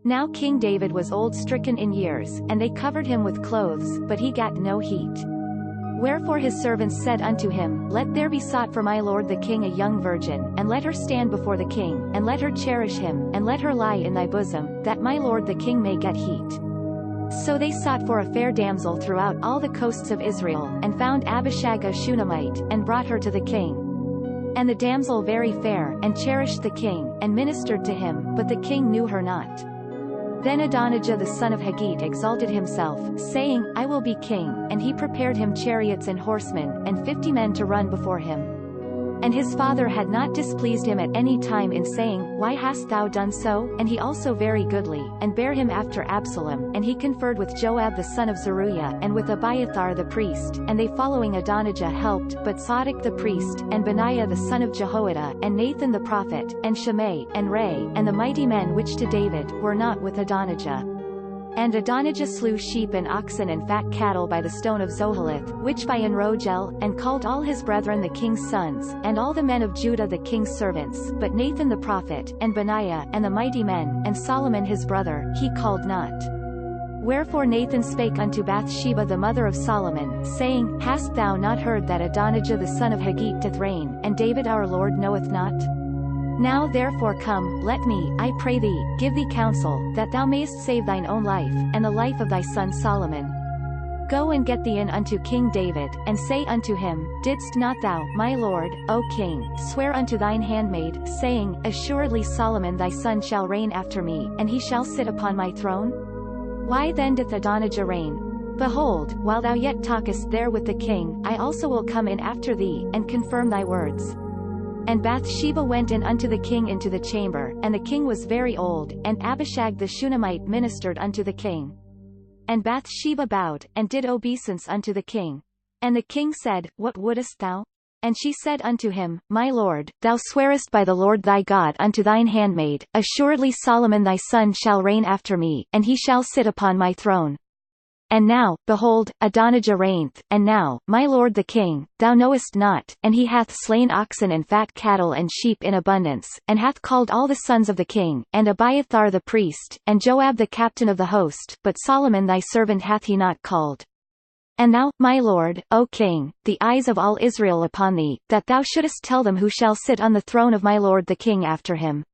Now King David was old, stricken in years, and they covered him with clothes, but he gat no heat. Wherefore his servants said unto him, Let there be sought for my lord the king a young virgin, and let her stand before the king, and let her cherish him, and let her lie in thy bosom, that my lord the king may get heat. So they sought for a fair damsel throughout all the coasts of Israel, and found Abishag a Shunammite, and brought her to the king. And the damsel very fair, and cherished the king, and ministered to him, but the king knew her not. Then Adonijah the son of Haggith exalted himself, saying, I will be king, and he prepared him chariots and horsemen, and 50 men to run before him. And his father had not displeased him at any time in saying, Why hast thou done so? And he also very goodly, and bare him after Absalom, and he conferred with Joab the son of Zeruiah, and with Abiathar the priest, and they following Adonijah helped, but Zadok the priest, and Benaiah the son of Jehoiada, and Nathan the prophet, and Shimei, and Ray, and the mighty men which to David were not with Adonijah. And Adonijah slew sheep and oxen and fat cattle by the stone of Zoheleth, which by Enrogel, and called all his brethren the king's sons, and all the men of Judah the king's servants, but Nathan the prophet, and Benaiah, and the mighty men, and Solomon his brother, he called not. Wherefore Nathan spake unto Bathsheba the mother of Solomon, saying, Hast thou not heard that Adonijah the son of Haggith doth reign, and David our Lord knoweth not? Now therefore come, let me, I pray thee, give thee counsel, that thou mayest save thine own life, and the life of thy son Solomon. Go and get thee in unto King David, and say unto him, Didst not thou, my lord, O king, swear unto thine handmaid, saying, Assuredly Solomon thy son shall reign after me, and he shall sit upon my throne? Why then doth Adonijah reign? Behold, while thou yet talkest there with the king, I also will come in after thee, and confirm thy words. And Bathsheba went in unto the king into the chamber, and the king was very old, and Abishag the Shunammite ministered unto the king. And Bathsheba bowed, and did obeisance unto the king. And the king said, What wouldest thou? And she said unto him, My lord, thou swearest by the Lord thy God unto thine handmaid, Assuredly Solomon thy son shall reign after me, and he shall sit upon my throne. And now, behold, Adonijah reigneth, and now, my lord the king, thou knowest not, and he hath slain oxen and fat cattle and sheep in abundance, and hath called all the sons of the king, and Abiathar the priest, and Joab the captain of the host, but Solomon thy servant hath he not called. And thou, my lord, O king, the eyes of all Israel upon thee, that thou shouldest tell them who shall sit on the throne of my lord the king after him.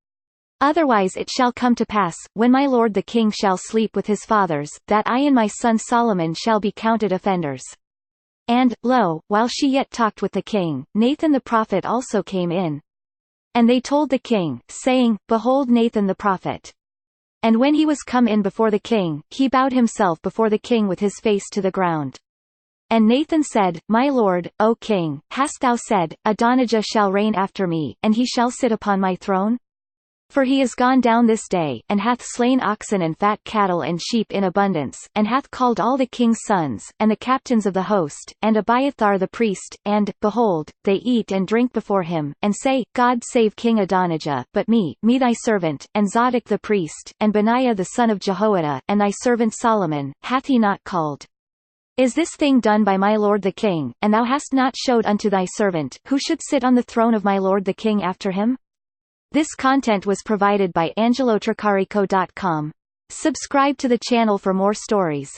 Otherwise it shall come to pass, when my lord the king shall sleep with his fathers, that I and my son Solomon shall be counted offenders. And, lo, while she yet talked with the king, Nathan the prophet also came in. And they told the king, saying, Behold Nathan the prophet. And when he was come in before the king, he bowed himself before the king with his face to the ground. And Nathan said, My lord, O king, hast thou said, Adonijah shall reign after me, and he shall sit upon my throne? For he is gone down this day, and hath slain oxen and fat cattle and sheep in abundance, and hath called all the king's sons, and the captains of the host, and Abiathar the priest, and, behold, they eat and drink before him, and say, God save King Adonijah, but me thy servant, and Zadok the priest, and Benaiah the son of Jehoiada, and thy servant Solomon, hath he not called? Is this thing done by my lord the king, and thou hast not showed unto thy servant, who should sit on the throne of my lord the king after him? This content was provided by angelotricarico.com. Subscribe to the channel for more stories.